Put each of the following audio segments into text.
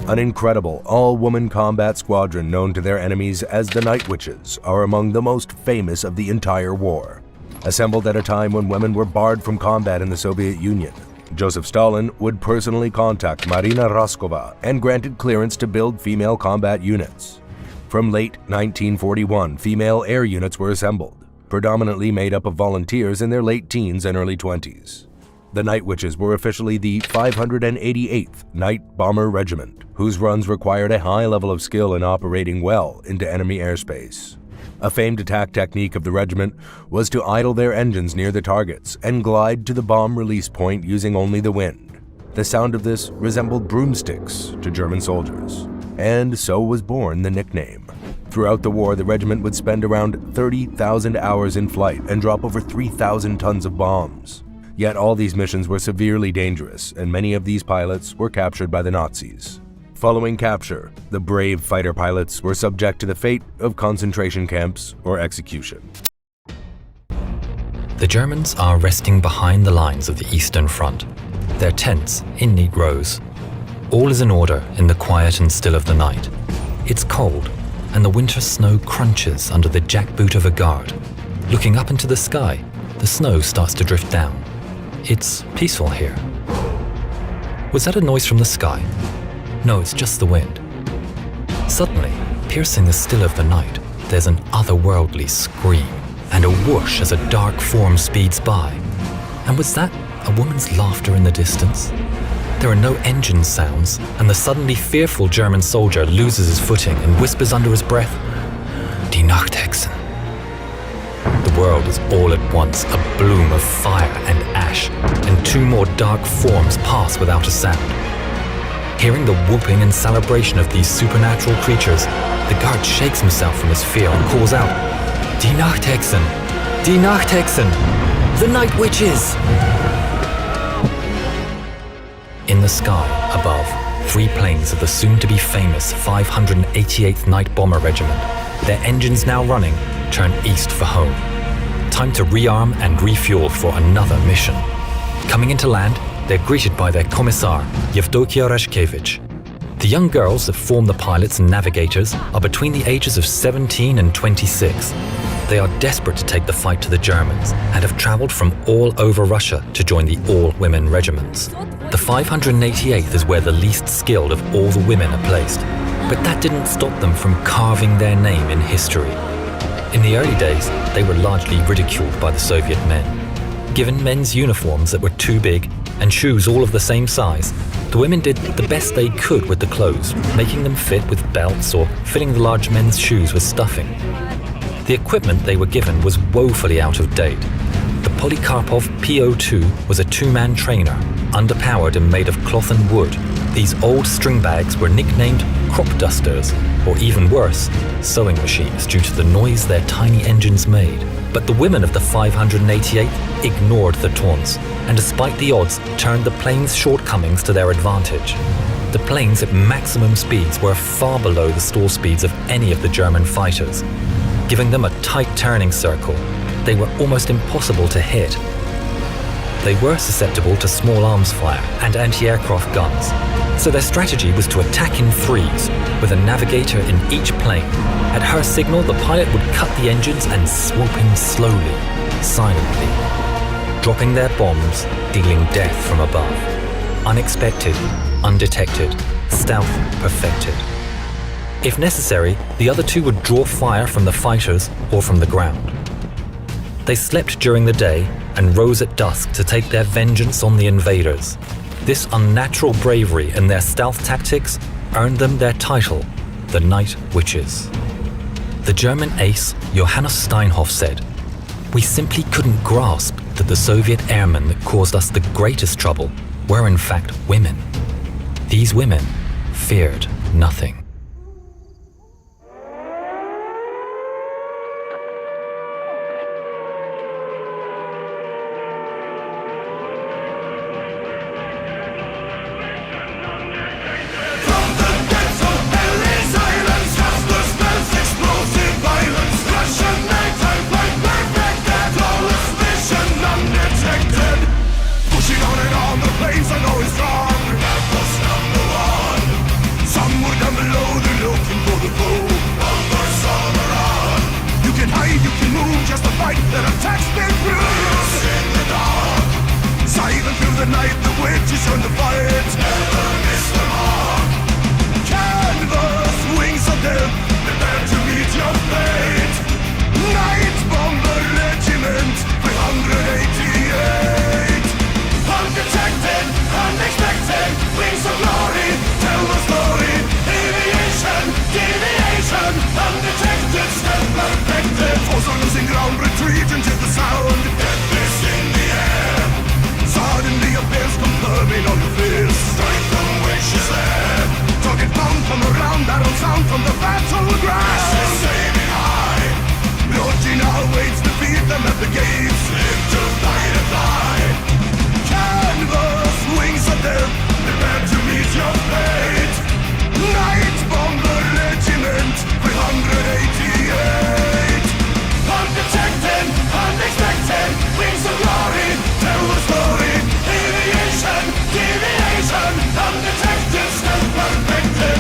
An incredible, all-woman combat squadron known to their enemies as the Night Witches are among the most famous of the entire war. Assembled at a time when women were barred from combat in the Soviet Union, Joseph Stalin would personally contact Marina Roskova and granted clearance to build female combat units. From late 1941, female air units were assembled, predominantly made up of volunteers in their late teens and early 20s. The Night Witches were officially the 588th Night Bomber Regiment, whose runs required a high level of skill in operating well into enemy airspace. A famed attack technique of the regiment was to idle their engines near the targets and glide to the bomb release point using only the wind. The sound of this resembled broomsticks to German soldiers, and so was born the nickname. Throughout the war, the regiment would spend around 30,000 hours in flight and drop over 3,000 tons of bombs. Yet all these missions were severely dangerous, and many of these pilots were captured by the Nazis. Following capture, the brave fighter pilots were subject to the fate of concentration camps or execution. The Germans are resting behind the lines of the Eastern Front, their tents in neat rows. All is in order in the quiet and still of the night. It's cold, and the winter snow crunches under the jackboot of a guard. Looking up into the sky, the snow starts to drift down. It's peaceful here. Was that a noise from the sky? No, it's just the wind. Suddenly, piercing the still of the night, there's an otherworldly scream and a whoosh as a dark form speeds by. And was that a woman's laughter in the distance? There are no engine sounds, and the suddenly fearful German soldier loses his footing and whispers under his breath, "Die Nachthexen." The world is all at once a bloom of fire and ash, and two more dark forms pass without a sound. Hearing the whooping and celebration of these supernatural creatures, the guard shakes himself from his fear and calls out, "Die Nachthexen! Die Nachthexen! The Night Witches!" In the sky above, three planes of the soon-to-be famous 588th Night Bomber Regiment, their engines now running, turn east for home. Time to rearm and refuel for another mission. Coming into land, they're greeted by their commissar, Yevdokia Rashkevich. The young girls that form the pilots and navigators are between the ages of 17 and 26. They are desperate to take the fight to the Germans and have traveled from all over Russia to join the all-women regiments. The 588th is where the least skilled of all the women are placed, but that didn't stop them from carving their name in history. In the early days, they were largely ridiculed by the Soviet men. Given men's uniforms that were too big and shoes all of the same size, the women did the best they could with the clothes, making them fit with belts or filling the large men's shoes with stuffing. The equipment they were given was woefully out of date. The Polikarpov PO2 was a two-man trainer, underpowered and made of cloth and wood. These old string bags were nicknamed crop dusters, or even worse, sewing machines due to the noise their tiny engines made. But the women of the 588th ignored the taunts, and despite the odds, turned the plane's shortcomings to their advantage. The planes at maximum speeds were far below the stall speeds of any of the German fighters. Giving them a tight turning circle, they were almost impossible to hit. They were susceptible to small arms fire and anti-aircraft guns, so their strategy was to attack in threes, with a navigator in each plane. At her signal, the pilot would cut the engines and swoop in slowly, silently, dropping their bombs, dealing death from above. Unexpected, undetected, stealth perfected. If necessary, the other two would draw fire from the fighters or from the ground. They slept during the day and rose at dusk to take their vengeance on the invaders. This unnatural bravery and their stealth tactics earned them their title, the Night Witches. The German ace Johannes Steinhoff said, "We simply couldn't grasp that the Soviet airmen that caused us the greatest trouble were in fact women. These women feared nothing." Pushing on and on, the flames are going strong. That was number one. light, their attacks been bruised. In the dark, silent through the night, the witches turn to fight. Never miss the mark. Canvas, wings of death, prepare to meet your fate. Night Bomber Regiment 588. Undetected, unexpected, wings of glory, tell the story. Aviation, deviation, undetected, stealth perfected. Force are losing ground, retreat into the sound. Death is in the air. Suddenly appears, confirming all your fears. Strength from witches there. Target bound from around, arrow sound from the battleground. Ashes aiming high. Bloody now waits, defeat them at the gates. Live to fight and fly. Canvas, wings of death, prepare to meet your fate. Night Bomber Regiment 588. Undetected, unexpected, wings of glory, tell the story. Aviation, deviation, undetected, stealth perfected.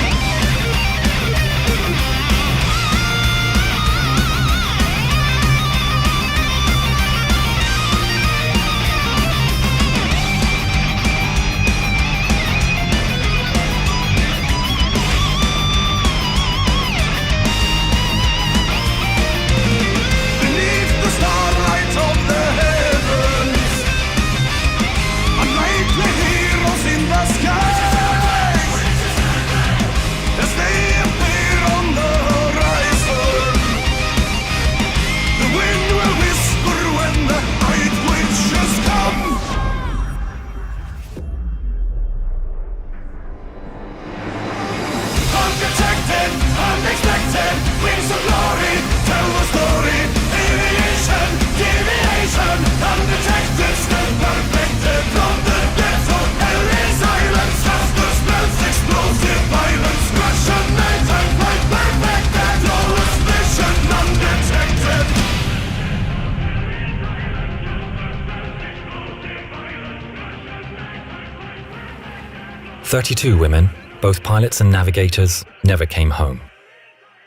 "32 women, both pilots and navigators, never came home.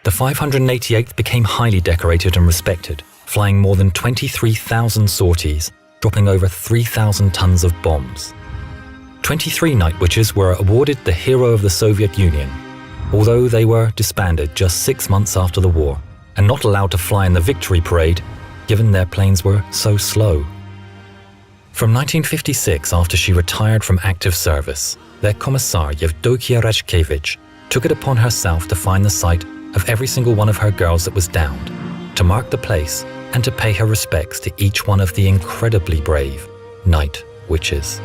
The 588th became highly decorated and respected, flying more than 23,000 sorties, dropping over 3,000 tons of bombs. 23 night witches were awarded the Hero of the Soviet Union, although they were disbanded just 6 months after the war and not allowed to fly in the victory parade, given their planes were so slow. From 1956, after she retired from active service, their commissar Yevdokia Rashkevich took it upon herself to find the site of every single one of her girls that was downed, to mark the place and to pay her respects to each one of the incredibly brave night witches.